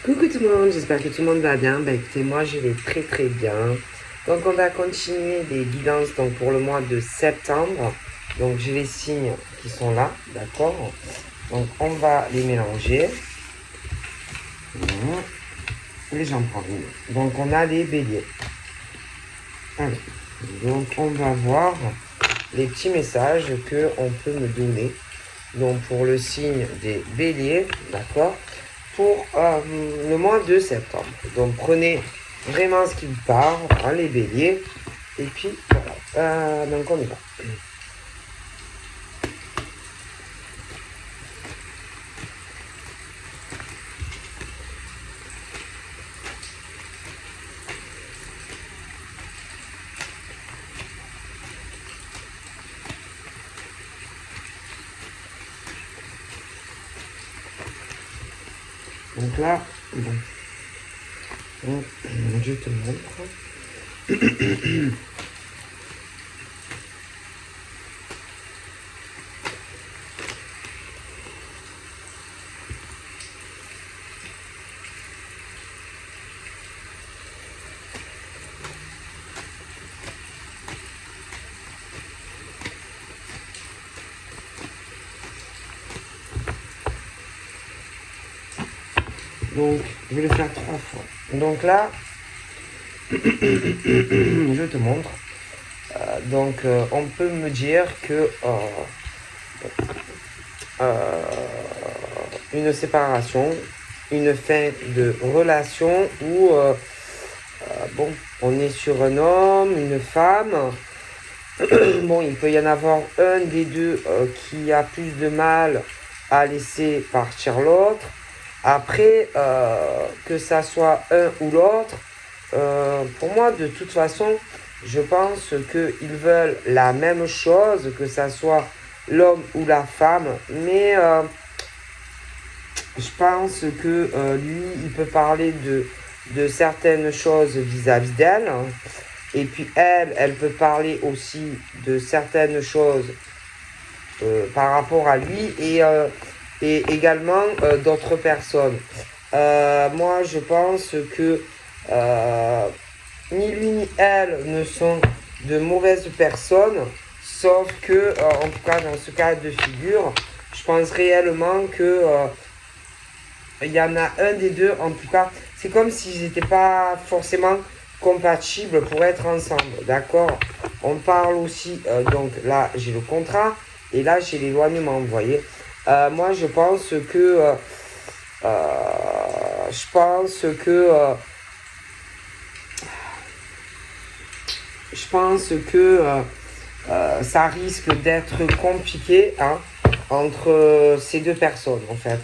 Coucou tout le monde, j'espère que tout le monde va bien. Bah écoutez, moi je vais très très bien. Donc on va continuer les guidances donc, pour le mois de septembre. Donc j'ai les signes qui sont là, d'accord. Donc on va les mélanger. Et j'en prends une. Donc on a les béliers. Allez. Donc on va voir les petits messages que on peut me donner. Donc pour le signe des béliers, d'accord, pour le mois de septembre. Donc prenez vraiment ce qui vous parle, hein, les béliers. Et puis voilà, donc on y va. Donc là, bon, je te montre. Donc, je vais le faire 3 fois. Donc là, je te montre. Donc, on peut me dire que une séparation, une fin de relation où, bon, on est sur un homme, une femme. Bon, il peut y en avoir un des deux qui a plus de mal à laisser partir l'autre. Après, que ça soit un ou l'autre, pour moi, de toute façon, je pense qu'ils veulent la même chose, que ça soit l'homme ou la femme. Mais je pense que lui, il peut parler de certaines choses vis-à-vis d'elle. Et puis elle peut parler aussi de certaines choses par rapport à lui et également d'autres personnes. Moi, je pense que ni lui ni elle ne sont de mauvaises personnes, sauf que, en tout cas dans ce cas de figure, je pense réellement que il y en a un des deux, en tout cas, c'est comme s'ils n'étaient pas forcément compatibles pour être ensemble, d'accord. On parle aussi, donc là j'ai le contrat et là j'ai l'éloignement, vous voyez. Moi je pense que je pense que je pense que ça risque d'être compliqué, hein, entre ces deux personnes en fait.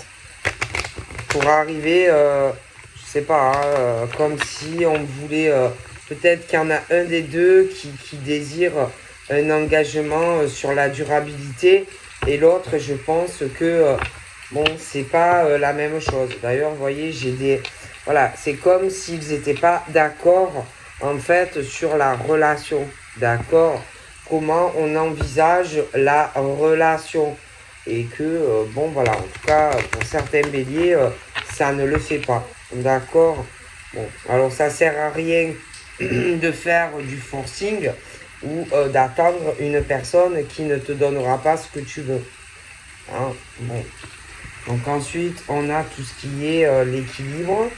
Pour arriver, je sais pas, hein, comme si on voulait, peut-être qu'il y en a un des deux qui désire un engagement sur la durabilité et l'autre, je pense que, bon, c'est pas la même chose. D'ailleurs, vous voyez, j'ai des, voilà, c'est comme s'ils n'étaient pas d'accord, en fait, sur la relation, d'accord? Comment on envisage la relation et que, bon, voilà, en tout cas, pour certains béliers, ça ne le fait pas. D'accord. Bon, alors ça sert à rien de faire du forcing ou d'attendre une personne qui ne te donnera pas ce que tu veux. Hein, bon. Donc ensuite, on a tout ce qui est l'équilibre.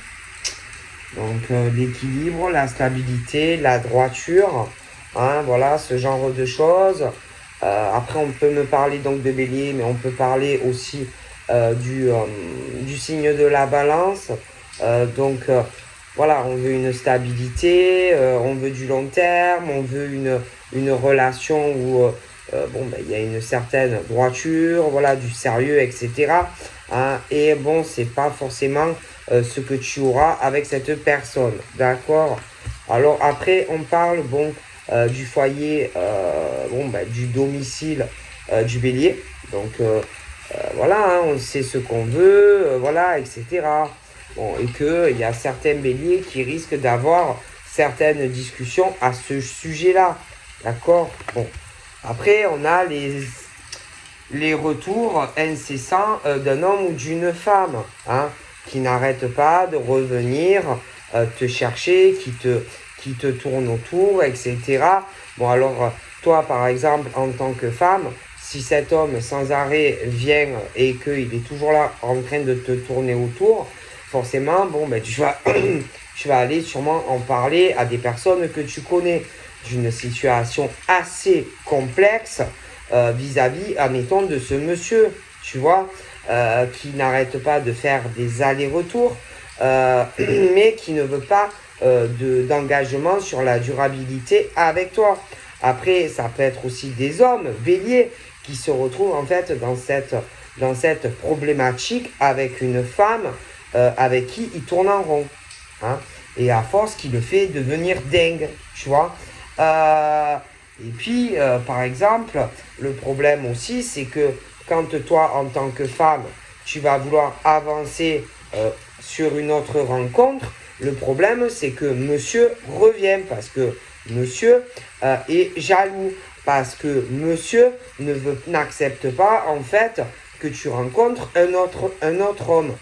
Donc l'équilibre, la stabilité, la droiture. Hein, voilà, ce genre de choses. Après, on peut me parler donc de bélier, mais on peut parler aussi du signe de la balance. Donc, voilà, on veut une stabilité, on veut du long terme, on veut une relation où bon, ben, il y a une certaine droiture, voilà, du sérieux, etc. Hein, et bon, c'est pas forcément ce que tu auras avec cette personne. D'accord. Alors après, on parle, bon, du foyer, bon, bah, du domicile du bélier. Donc voilà, hein, on sait ce qu'on veut, voilà, etc. Bon, et qu'il y a certains béliers qui risquent d'avoir certaines discussions à ce sujet-là. D'accord. Bon. Après, on a les retours incessants d'un homme ou d'une femme. Hein. qui n'arrête pas de revenir te chercher, qui te tourne autour, etc. Bon, alors, toi, par exemple, en tant que femme, si cet homme sans arrêt vient et qu'il est toujours là en train de te tourner autour, forcément, bon, ben, tu vas aller sûrement en parler à des personnes que tu connais d'une situation assez complexe vis-à-vis, admettons, de ce monsieur, tu vois, qui n'arrête pas de faire des allers-retours, mais qui ne veut pas d'engagement sur la durabilité avec toi. Après, ça peut être aussi des hommes béliers qui se retrouvent en fait dans cette problématique avec une femme avec qui il tourne en rond. Hein, et à force, qui le fait devenir dingue, tu vois. Et puis, par exemple, le problème aussi, c'est que quand toi, en tant que femme, tu vas vouloir avancer sur une autre rencontre, le problème, c'est que monsieur revient parce que monsieur est jaloux, parce que monsieur n'accepte pas, en fait, que tu rencontres un autre homme.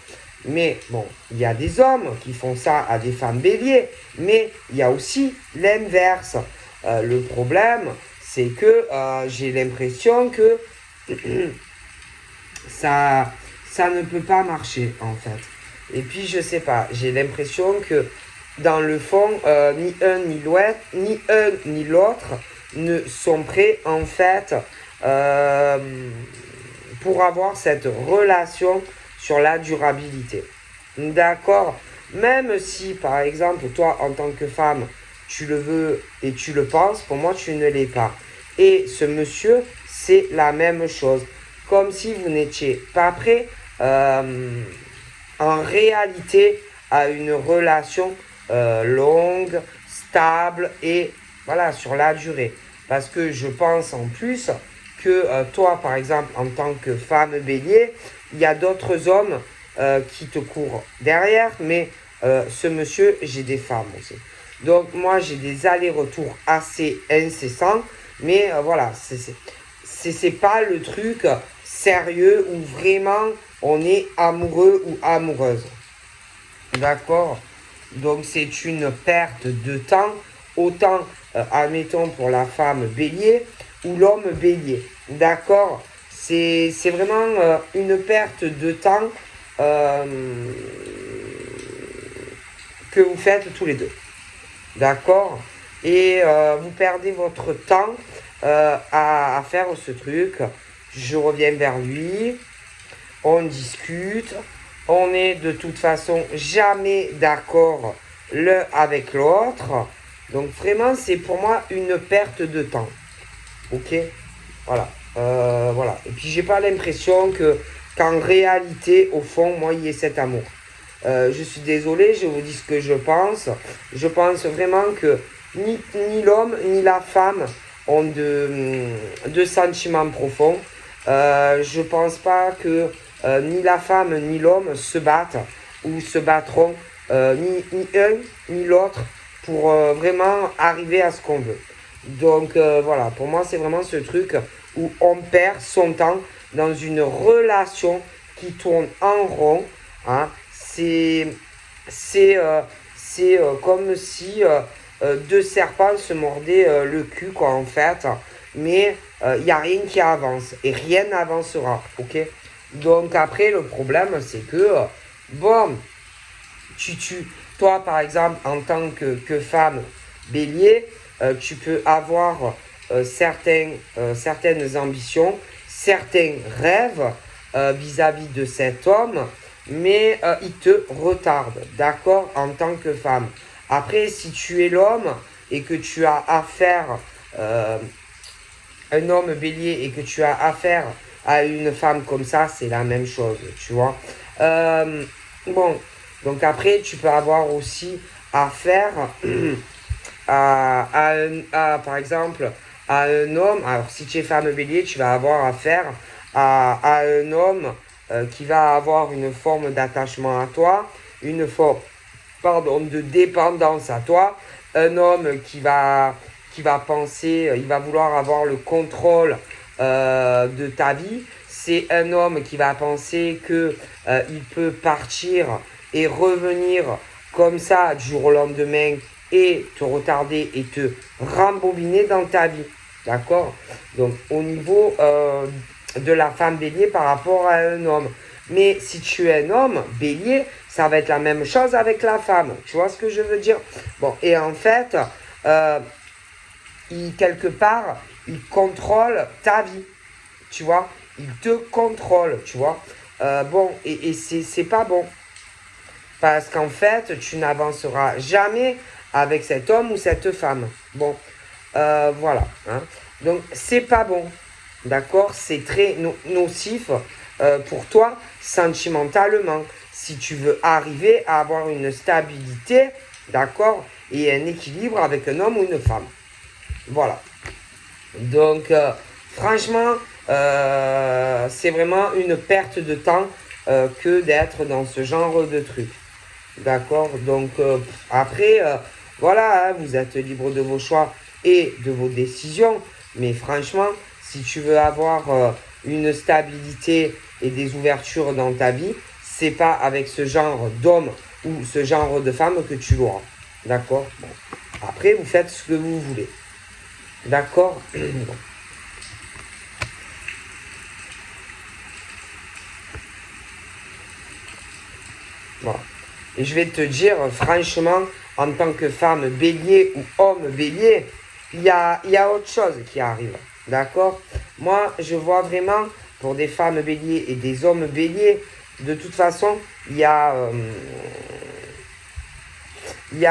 Mais bon, il y a des hommes qui font ça à des femmes béliers, mais il y a aussi l'inverse. Le problème, c'est que j'ai l'impression que ça ne peut pas marcher, en fait. Et puis, je sais pas, j'ai l'impression que dans le fond, ni un ni l'autre ne sont prêts, en fait, pour avoir cette relation sur la durabilité. D'accord? Même si, par exemple, toi, en tant que femme, tu le veux et tu le penses, pour moi, tu ne l'es pas. Et ce monsieur, c'est la même chose. Comme si vous n'étiez pas prêt, en réalité, à une relation longue, stable et voilà, sur la durée. Parce que je pense en plus que toi, par exemple, en tant que femme bélier, il y a d'autres hommes qui te courent derrière, mais ce monsieur, j'ai des femmes aussi. Donc moi, j'ai des allers-retours assez incessants, mais voilà, c'est pas le truc sérieux où vraiment on est amoureux ou amoureuse. D'accord? Donc c'est une perte de temps, autant, admettons, pour la femme bélier ou l'homme bélier. D'accord? C'est vraiment une perte de temps euh, que vous faites tous les deux. D'accord? Et vous perdez votre temps à faire ce truc. Je reviens vers lui, on discute, on est de toute façon jamais d'accord l'un avec l'autre. Donc vraiment, c'est pour moi une perte de temps. Ok? Voilà. Voilà. Et puis j'ai pas l'impression qu'en réalité, au fond, moi, il y ait cet amour. Je suis désolé, je vous dis ce que je pense. Je pense vraiment que ni l'homme ni la femme ont de sentiments profonds. Je pense pas que ni la femme ni l'homme se battent ou se battront, ni un ni l'autre, pour vraiment arriver à ce qu'on veut. Donc voilà, pour moi c'est vraiment ce truc où on perd son temps dans une relation qui tourne en rond. Hein. C'est comme si deux serpents se mordaient le cul, quoi, en fait. Mais il n'y a rien qui avance et rien n'avancera, ok? Donc après, le problème, c'est que, bon, toi, par exemple, en tant que femme bélier, tu peux avoir certaines ambitions, certains rêves vis-à-vis de cet homme, mais il te retarde, d'accord, en tant que femme. Après, si tu es l'homme et que tu as affaire, un homme bélier, et que tu as affaire à une femme comme ça, c'est la même chose, tu vois. Bon, donc après, tu peux avoir aussi affaire par exemple, à un homme. Alors, si tu es femme bélier, tu vas avoir affaire à un homme qui va avoir une forme d'attachement à toi, une forme, pardon, de dépendance à toi, un homme qui va penser, il va vouloir avoir le contrôle de ta vie. c'est un homme qui va penser que il peut partir et revenir comme ça du jour au lendemain et te retarder et te rembobiner dans ta vie. D'accord? Donc, au niveau de la femme bélier par rapport à un homme. Mais si tu es un homme bélier, ça va être la même chose avec la femme. Tu vois ce que je veux dire? Bon, et en fait, quelque part, il contrôle ta vie. Tu vois? Il te contrôle, tu vois? Bon, et c'est pas bon. Parce qu'en fait, tu n'avanceras jamais avec cet homme ou cette femme. Bon, voilà. Hein. Donc, c'est pas bon. D'accord? C'est très nocif pour toi sentimentalement. Si tu veux arriver à avoir une stabilité, d'accord? Et un équilibre avec un homme ou une femme. Voilà. Donc, franchement, c'est vraiment une perte de temps que d'être dans ce genre de truc. D'accord? Donc, après, voilà, hein, vous êtes libre de vos choix et de vos décisions. Mais franchement, si tu veux avoir une stabilité et des ouvertures dans ta vie, c'est pas avec ce genre d'homme ou ce genre de femme que tu l'auras. D'accord? Bon. Après, vous faites ce que vous voulez. D'accord? Bon. Voilà. Et je vais te dire, franchement, en tant que femme bélier ou homme bélier, il y a autre chose qui arrive. D'accord? Moi, je vois vraiment, pour des femmes béliers et des hommes béliers, de toute façon, il y a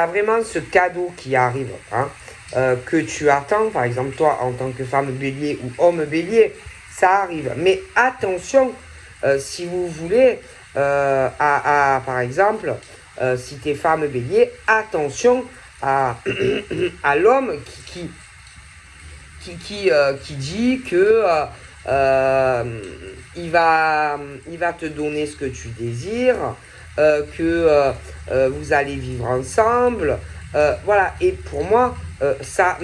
vraiment ce cadeau qui arrive, hein, que tu attends, par exemple, toi, en tant que femme bélier ou homme bélier, ça arrive. Mais attention, si vous voulez, par exemple, si tu es femme bélier, attention à l'homme qui dit que il va te donner ce que tu désires, que vous allez vivre ensemble. Voilà, et pour moi, ça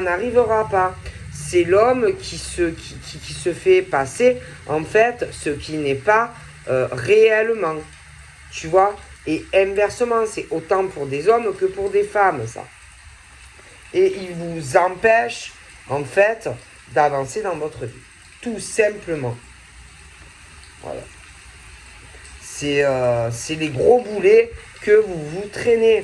n'arrivera pas. C'est l'homme qui se fait passer, en fait, ce qui n'est pas réellement. Tu vois? Et inversement, c'est autant pour des hommes que pour des femmes, ça. Et il vous empêche, en fait, d'avancer dans votre vie. Tout simplement. Voilà. C'est les gros boulets que vous traînez.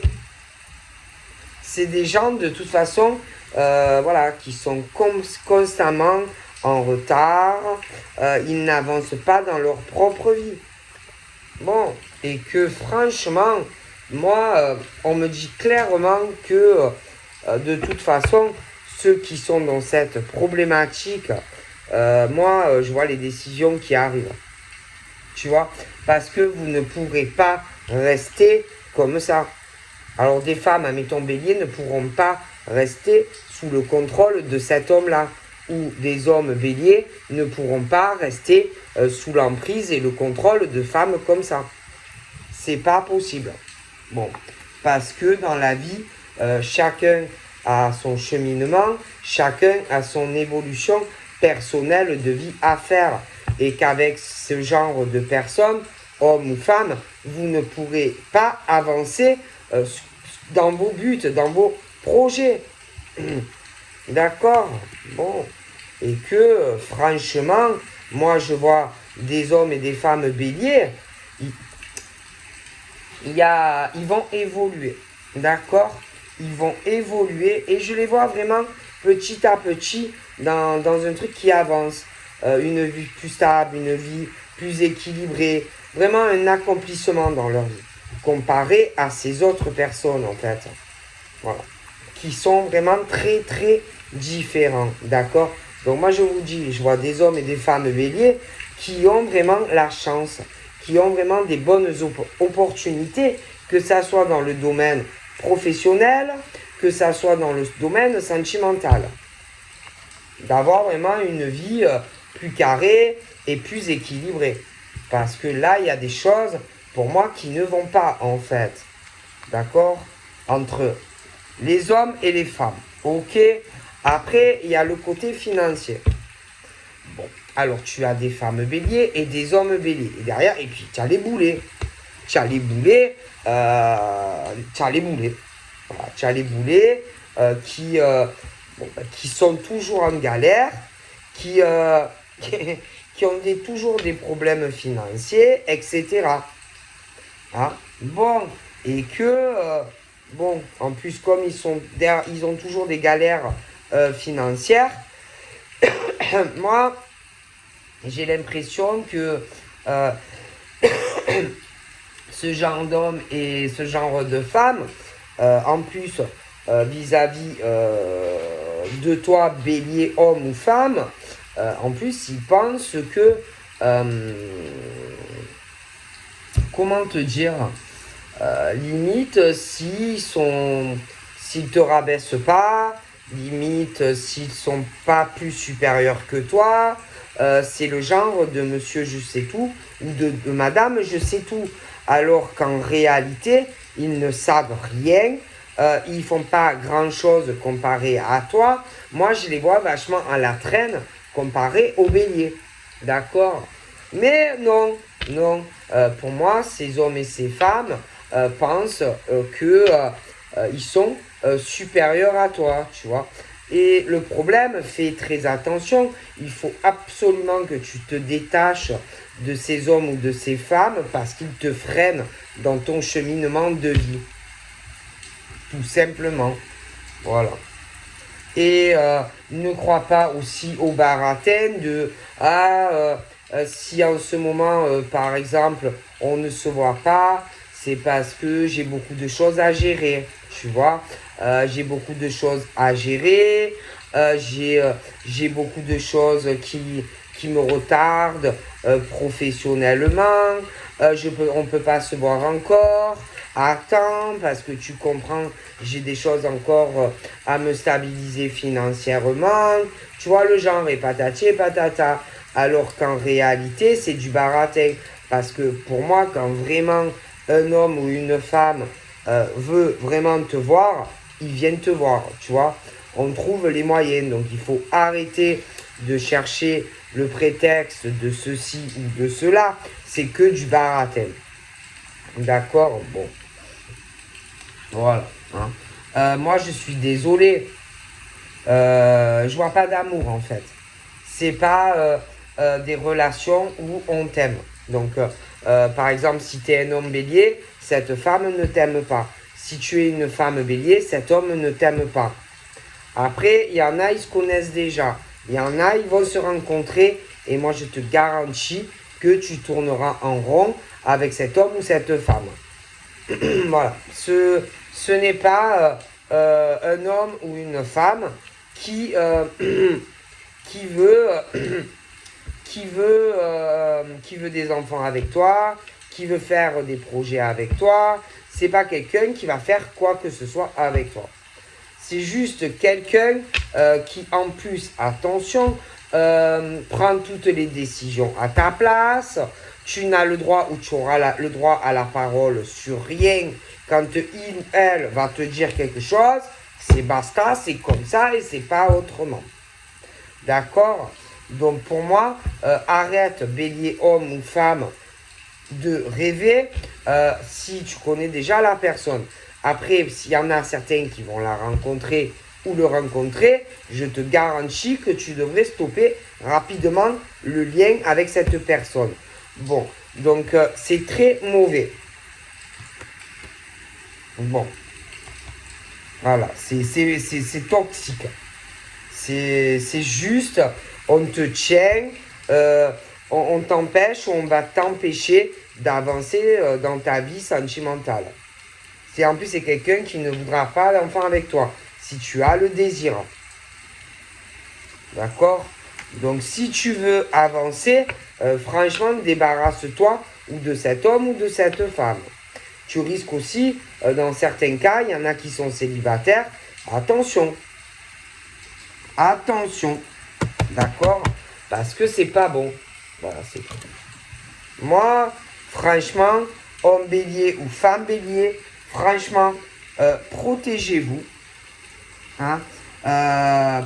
C'est des gens, de toute façon, voilà, qui sont constamment en retard. Ils n'avancent pas dans leur propre vie. Bon, et que franchement, moi, on me dit clairement que de toute façon, ceux qui sont dans cette problématique, moi, je vois les décisions qui arrivent. Tu vois? Parce que vous ne pourrez pas rester comme ça. Alors, des femmes, admettons bélier, ne pourront pas rester sous le contrôle de cet homme-là. Ou des hommes béliers ne pourront pas rester sous l'emprise et le contrôle de femmes comme ça. C'est pas possible. Bon, parce que dans la vie, chacun a son cheminement, chacun a son évolution personnelle de vie à faire. Et qu'avec ce genre de personnes, hommes ou femmes, vous ne pourrez pas avancer dans vos buts, dans vos projets. D'accord? Bon. Et que, franchement, moi je vois des hommes et des femmes béliers, ils vont évoluer. D'accord? Ils vont évoluer et je les vois vraiment petit à petit dans un truc qui avance. Une vie plus stable, une vie plus équilibrée. Vraiment un accomplissement dans leur vie. Comparé à ces autres personnes, en fait. Voilà. Qui sont vraiment très, très différents. D'accord? Donc moi, je vous dis, je vois des hommes et des femmes béliers qui ont vraiment la chance, qui ont vraiment des bonnes opportunités, que ça soit dans le domaine professionnel, que ça soit dans le domaine sentimental. D'avoir vraiment une vie plus carrée et plus équilibrée. Parce que là, il y a des choses, pour moi, qui ne vont pas, en fait. D'accord? Entre les hommes et les femmes. Ok? Après, il y a le côté financier. Bon. Alors, tu as des femmes béliers et des hommes béliers. Et derrière, et puis, tu as les boulets. Tu as les boulets. Tu as les boulets. Voilà, tu as les boulets qui sont toujours en galère, qui, qui ont toujours des problèmes financiers, etc. Hein? Bon, et bon, en plus, comme ils ont toujours des galères financières, moi, j'ai l'impression que euh, ce genre d'homme et ce genre de femme, en plus, vis-à-vis de toi, bélier, homme ou femme, en plus, ils pensent que, comment te dire, limite, s'ils te rabaissent pas, limite, s'ils sont pas plus supérieurs que toi, c'est le genre de monsieur je sais tout ou de madame je sais tout. Alors qu'en réalité, ils ne savent rien, ils font pas grand-chose comparé à toi. Moi, je les vois vachement à la traîne comparé aux béliers. D'accord? Mais non, non. Pour moi, ces hommes et ces femmes pensent qu'ils sont supérieurs à toi, tu vois. Et le problème, fais très attention, il faut absolument que tu te détaches de ces hommes ou de ces femmes parce qu'ils te freinent dans ton cheminement de vie. Tout simplement. Voilà. Et ne crois pas aussi au baratin de si en ce moment, par exemple, on ne se voit pas, c'est parce que j'ai beaucoup de choses à gérer. Tu vois, j'ai beaucoup de choses à gérer, j'ai beaucoup de choses qui me retardent professionnellement. On ne peut pas se voir encore. Attends, parce que tu comprends, j'ai des choses encore à me stabiliser financièrement. Tu vois, le genre est patati et patata. Alors qu'en réalité, c'est du baratin. Parce que pour moi, quand vraiment un homme ou une femme veut vraiment te voir, ils viennent te voir. Tu vois, on trouve les moyens. Donc il faut arrêter de chercher le prétexte de ceci ou de cela. C'est que du baratin. D'accord? Bon. Voilà. Hein. Moi, je suis désolé. Je vois pas d'amour, en fait. C'est pas des relations où on t'aime. Donc, par exemple, si tu es un homme bélier, cette femme ne t'aime pas. Si tu es une femme bélier, cet homme ne t'aime pas. Après, il y en a, ils se connaissent déjà. Il y en a, ils vont se rencontrer. Et moi, je te garantis que tu tourneras en rond avec cet homme ou cette femme. Voilà. Ce n'est pas un homme ou une femme qui, qui veut, qui veut des enfants avec toi, qui veut faire des projets avec toi. C'est pas quelqu'un qui va faire quoi que ce soit avec toi. C'est juste quelqu'un qui, en plus, attention, prend toutes les décisions à ta place. Tu n'as le droit ou tu auras le droit à la parole sur rien. Quand il ou elle va te dire quelque chose, c'est basta, c'est comme ça et c'est pas autrement. D'accord? Donc pour moi, arrête, bélier, homme ou femme, de rêver si tu connais déjà la personne. Après, s'il y en a certains qui vont la rencontrer ou le rencontrer, je te garantis que tu devrais stopper rapidement le lien avec cette personne. Bon, donc c'est très mauvais. Bon, voilà, c'est toxique. C'est juste, on te tient, on t'empêche, on va t'empêcher d'avancer dans ta vie sentimentale. En plus, c'est quelqu'un qui ne voudra pas d'enfant avec toi, si tu as le désir. D'accord? Donc, si tu veux avancer, franchement, débarrasse-toi ou de cet homme ou de cette femme. Tu risques aussi, dans certains cas, il y en a qui sont célibataires. Attention. Attention. D'accord? Parce que c'est pas bon. Voilà, c'est tout. Moi, franchement, homme bélier ou femme bélier, franchement, protégez-vous. Hein,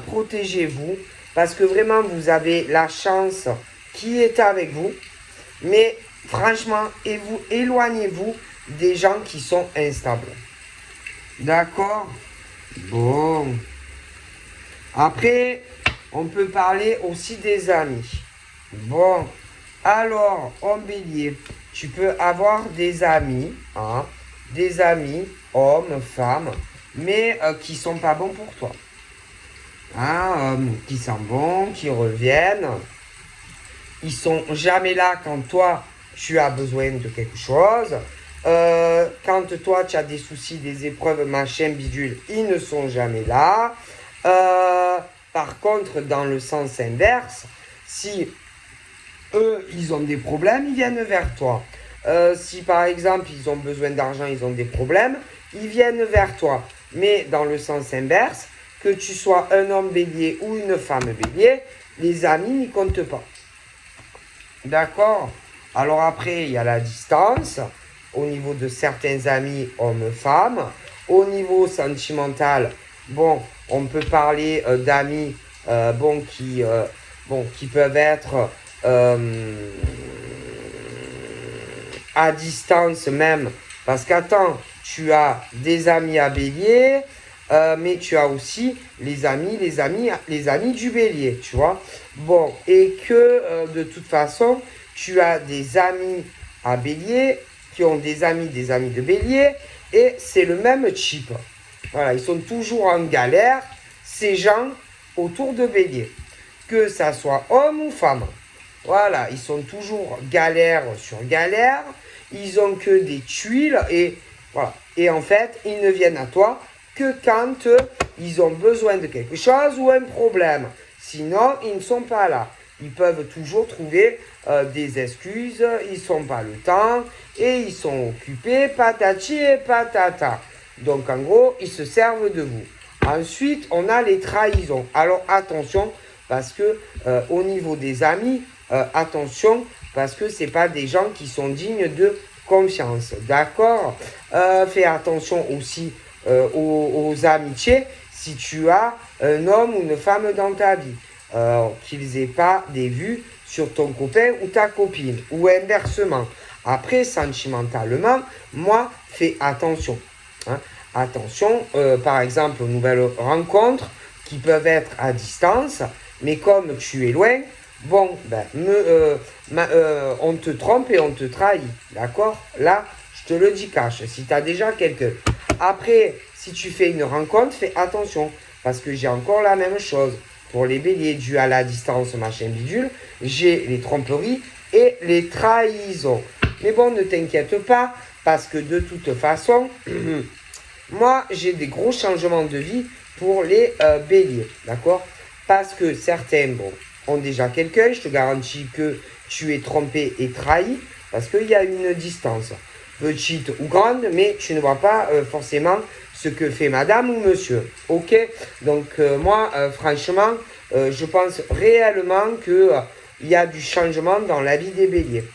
protégez-vous. parce que vraiment, vous avez la chance qui est avec vous. Mais franchement, éloignez-vous des gens qui sont instables. D'accord? Bon. Après, on peut parler aussi des amis. Bon. Alors, en bélier, tu peux avoir des amis, hein, des amis, hommes, femmes, mais qui sont pas bons pour toi. Hein, qui sont bons, qui reviennent. Ils sont jamais là quand toi, tu as besoin de quelque chose. Quand toi, tu as des soucis, des épreuves, machin, bidule, ils ne sont jamais là. Par contre, dans le sens inverse, si eux, ils ont des problèmes, ils viennent vers toi. Si par exemple, ils ont besoin d'argent, ils ont des problèmes, ils viennent vers toi. Mais dans le sens inverse, que tu sois un homme bélier ou une femme bélier, les amis n'y comptent pas. D'accord? Alors après, il y a la distance au niveau de certains amis hommes-femmes. Au niveau sentimental, bon, on peut parler d'amis qui peuvent être à distance même. Parce qu'attends, tu as des amis à bélier, mais tu as aussi les amis du bélier, tu vois. Bon, et que de toute façon, tu as des amis à bélier qui ont des amis de bélier, et c'est le même type. Voilà, ils sont toujours en galère, ces gens autour de bélier. Que ça soit homme ou femme. Voilà, ils sont toujours galère sur galère, ils ont que des tuiles, et voilà. Et en fait, ils ne viennent à toi que quand ils ont besoin de quelque chose ou un problème. Sinon, ils ne sont pas là. Ils peuvent toujours trouver des excuses, ils ne sont pas le temps, et ils sont occupés, patati et patata. Donc en gros, ils se servent de vous. Ensuite, on a les trahisons. Alors attention, parce que au niveau des amis, attention, parce que ce n'est pas des gens qui sont dignes de confiance. D'accord? Fais attention aussi aux amitiés si tu as un homme ou une femme dans ta vie. Qu'ils n'aient pas des vues sur ton copain ou ta copine, ou inversement. Après, sentimentalement, moi, fais attention. Hein. Attention, par exemple, aux nouvelles rencontres qui peuvent être à distance, mais comme tu es loin, bon, on te trompe et on te trahit. D'accord? Là, je te le dis cash. Si tu as déjà quelqu'un. Après, si tu fais une rencontre, fais attention. Parce que j'ai encore la même chose. Pour les béliers dus à la distance, machin bidule, j'ai les tromperies et les trahisons. Mais bon, ne t'inquiète pas, parce que de toute façon, moi, j'ai des gros changements de vie pour les béliers, d'accord? Parce que certains, ont déjà quelqu'un, je te garantis que tu es trompé et trahi, parce qu'il y a une distance, petite ou grande, mais tu ne vois pas forcément ce que fait madame ou monsieur, ok? Donc moi, franchement, je pense réellement qu'il y a du changement dans la vie des béliers.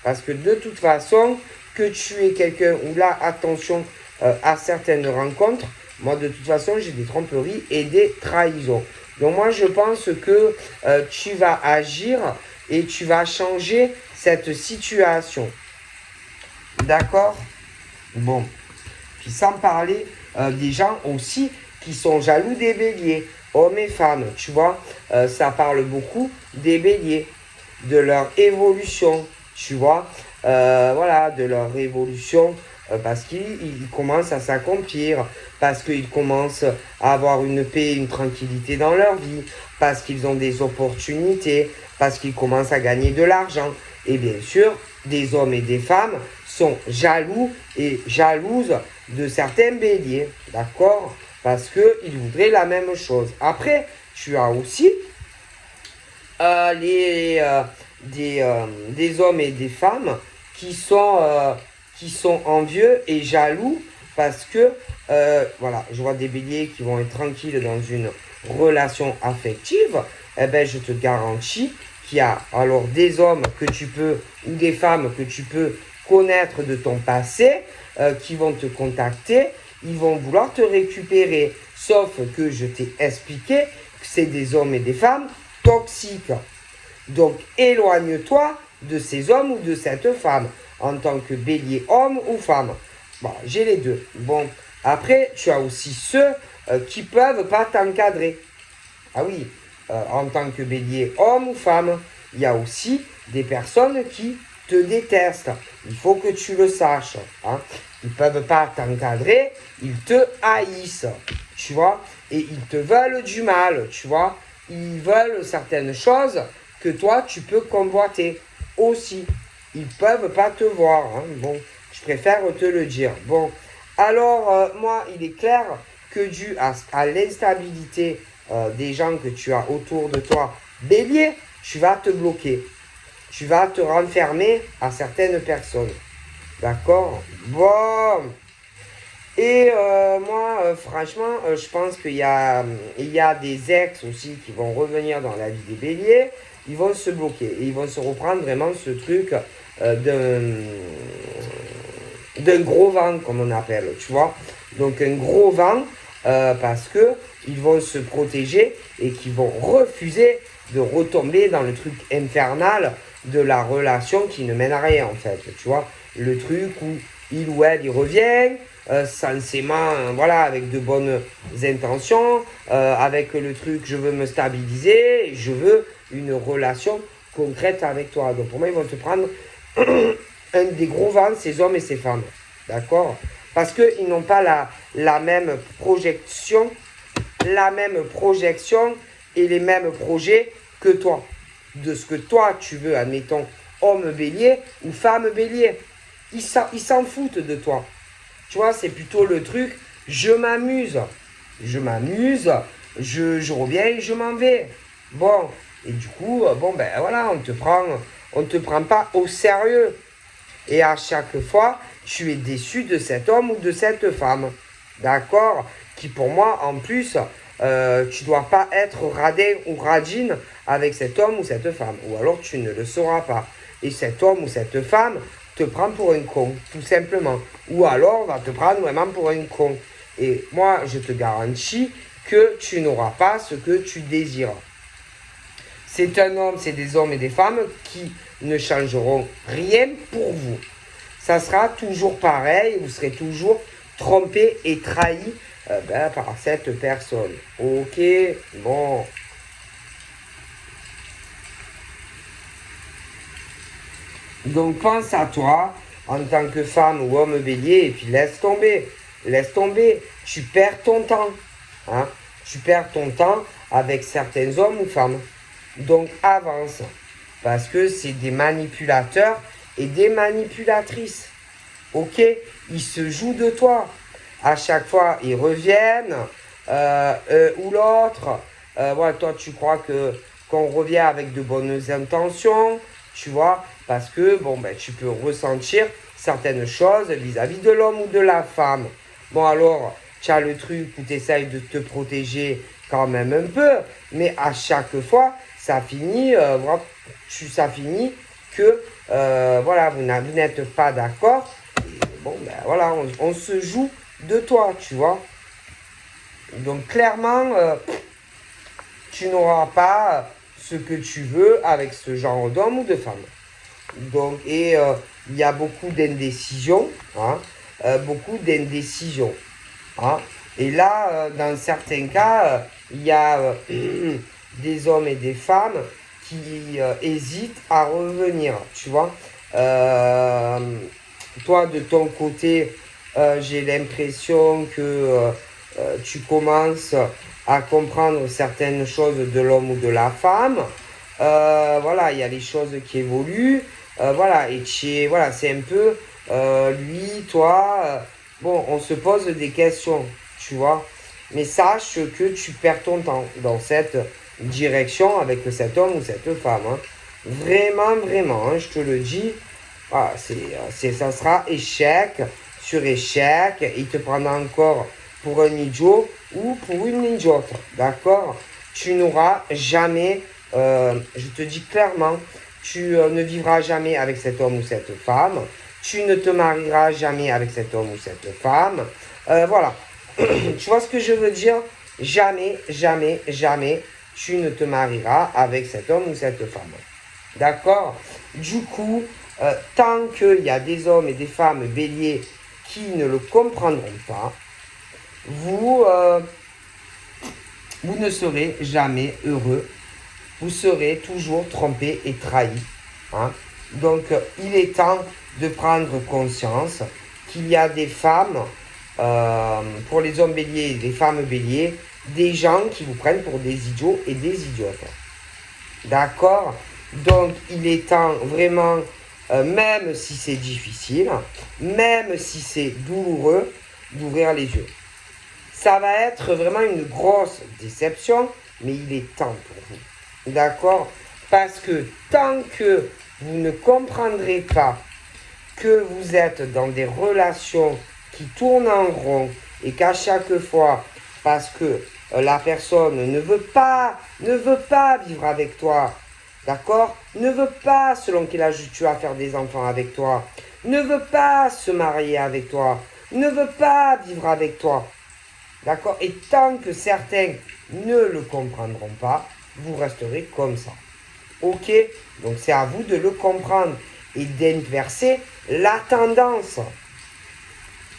Parce que de toute façon, que tu es quelqu'un ou là, attention à certaines rencontres, moi de toute façon, j'ai des tromperies et des trahisons. Donc moi, je pense que tu vas agir et tu vas changer cette situation. D'accord? Bon. Puis sans parler des gens aussi qui sont jaloux des béliers, hommes et femmes, tu vois. Ça parle beaucoup des béliers, de leur évolution, tu vois. Voilà, de leur évolution, parce qu'ils commencent à s'accomplir, parce qu'ils commencent à avoir une paix, une tranquillité dans leur vie, parce qu'ils ont des opportunités, parce qu'ils commencent à gagner de l'argent. Et bien sûr, des hommes et des femmes sont jaloux et jalouses de certains béliers, d'accord? Parce qu'ils voudraient la même chose. Après, tu as aussi des hommes et des femmes qui sont envieux et jaloux parce que, voilà, je vois des béliers qui vont être tranquilles dans une relation affective. Eh bien, je te garantis qu'il y a alors des hommes que tu peux, ou des femmes que tu peux connaître de ton passé, qui vont te contacter, ils vont vouloir te récupérer. Sauf que je t'ai expliqué que c'est des hommes et des femmes toxiques. Donc, éloigne-toi de ces hommes ou de cette femme, en tant que bélier, homme ou femme. Bon, j'ai les deux. Bon, après, tu as aussi ceux qui ne peuvent pas t'encadrer. Ah oui, en tant que bélier, homme ou femme, il y a aussi des personnes qui te détestent. Il faut que tu le saches. Hein. Ils ne peuvent pas t'encadrer, ils te haïssent, tu vois, et ils te veulent du mal, tu vois. Ils veulent certaines choses que toi, tu peux convoiter aussi. Ils ne peuvent pas te voir. Hein. Bon, je préfère te le dire. Bon, alors, moi, il est clair que dû à l'instabilité des gens que tu as autour de toi, bélier, tu vas te bloquer. Tu vas te renfermer à certaines personnes. D'accord? Bon. Et moi, franchement, je pense il y a des ex aussi qui vont revenir dans la vie des béliers. Ils vont se bloquer. Et ils vont se reprendre vraiment ce truc d'un gros vent, comme on appelle, tu vois. Donc un gros vent, parce que ils vont se protéger et qu'ils vont refuser de retomber dans le truc infernal de la relation qui ne mène à rien, en fait. Tu vois, le truc où il ou elle, il revient, sensément, voilà, avec de bonnes intentions, avec le truc, je veux me stabiliser, je veux une relation concrète avec toi. Donc pour moi, ils vont te prendre un des gros vents, ces hommes et ces femmes. D'accord? Parce qu'ils n'ont pas la même projection et les mêmes projets que toi. De ce que toi, tu veux, admettons, homme bélier ou femme bélier. Ils s'en foutent de toi. Tu vois, c'est plutôt le truc, je m'amuse. Je m'amuse, je reviens et je m'en vais. Bon, et du coup, bon, ben voilà, on te prend pas au sérieux. Et à chaque fois, tu es déçu de cet homme ou de cette femme. D'accord? Qui pour moi, en plus, tu ne dois pas être radin ou radine avec cet homme ou cette femme. Ou alors tu ne le sauras pas. Et cet homme ou cette femme te prend pour un con, tout simplement. Ou alors va te prendre vraiment pour un con. Et moi, je te garantis que tu n'auras pas ce que tu désires. C'est un homme, c'est des hommes et des femmes qui ne changeront rien pour vous. Ça sera toujours pareil, vous serez toujours trompé et trahi par cette personne. Ok, bon. Donc pense à toi en tant que femme ou homme bélier et puis laisse tomber. Laisse tomber. Tu perds ton temps. Hein? Tu perds ton temps avec certains hommes ou femmes. Donc avance. Parce que c'est des manipulateurs et des manipulatrices. Ok? Ils se jouent de toi. À chaque fois, ils reviennent. Ou l'autre. Voilà, toi, tu crois qu'on revient avec de bonnes intentions. Tu vois? Parce que, bon, ben, tu peux ressentir certaines choses vis-à-vis de l'homme ou de la femme. Bon, alors, tu as le truc où tu essayes de te protéger quand même un peu. Mais à chaque fois, ça finit que, voilà, vous n'êtes pas d'accord. Bon, ben voilà, on se joue de toi, tu vois. Donc, clairement, tu n'auras pas ce que tu veux avec ce genre d'homme ou de femme. Donc, et il y a beaucoup d'indécision, hein, beaucoup d'indécision. Hein. Et là, dans certains cas, il y a des hommes et des femmes qui hésitent à revenir, tu vois. Toi, de ton côté, j'ai l'impression que tu commences à comprendre certaines choses de l'homme ou de la femme. Voilà, il y a les choses qui évoluent. Voilà, et voilà, c'est un peu lui, toi. Bon, on se pose des questions, tu vois. Mais sache que tu perds ton temps dans cette direction avec cet homme ou cette femme. Hein. Vraiment, vraiment, hein, je te le dis. Ah, ça sera échec sur échec. Il te prendra encore pour un idiot ou pour une idiote. D'accord? Tu n'auras jamais, je te dis clairement, tu ne vivras jamais avec cet homme ou cette femme. Tu ne te marieras jamais avec cet homme ou cette femme. Voilà. Tu vois ce que je veux dire? Jamais, jamais, jamais tu ne te marieras avec cet homme ou cette femme. D'accord? Du coup, tant qu'il y a des hommes et des femmes béliers qui ne le comprendront pas, vous ne serez jamais heureux. Vous serez toujours trompé et trahi. Hein? Donc, il est temps de prendre conscience qu'il y a des femmes, pour les hommes béliers et les femmes béliers, des gens qui vous prennent pour des idiots et des idiotes. D'accord? Donc, il est temps vraiment, même si c'est difficile, même si c'est douloureux, d'ouvrir les yeux. Ça va être vraiment une grosse déception, mais il est temps pour vous. D'accord? Parce que tant que vous ne comprendrez pas que vous êtes dans des relations qui tournent en rond et qu'à chaque fois, parce que la personne ne veut pas vivre avec toi, d'accord? Ne veut pas, selon quel âge tu vas faire des enfants avec toi, ne veut pas se marier avec toi, ne veut pas vivre avec toi, d'accord? Et tant que certains ne le comprendront pas, vous resterez comme ça. Ok? Donc c'est à vous de le comprendre et d'inverser la tendance.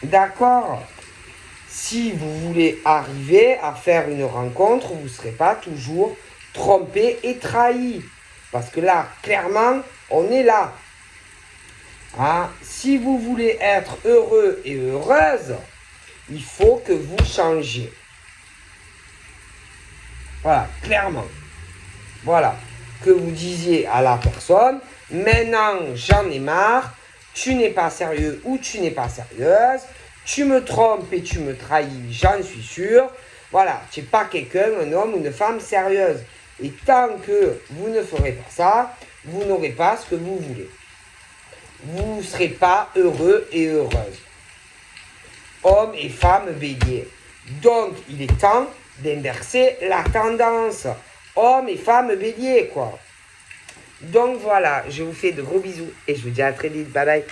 D'accord? Si vous voulez arriver à faire une rencontre, vous ne serez pas toujours trompé et trahi. Parce que là, clairement, on est là. Hein? Si vous voulez être heureux et heureuse, il faut que vous changiez. Voilà, clairement. Voilà. Que vous disiez à la personne, maintenant j'en ai marre, tu n'es pas sérieux ou tu n'es pas sérieuse, tu me trompes et tu me trahis, j'en suis sûr. Voilà, tu n'es pas quelqu'un, un homme ou une femme sérieuse. Et tant que vous ne ferez pas ça, vous n'aurez pas ce que vous voulez. Vous ne serez pas heureux et heureuse. Hommes et femmes béliers. Donc, il est temps d'inverser la tendance. Hommes et femmes béliers, quoi. Donc voilà, je vous fais de gros bisous et je vous dis à très vite. Bye bye.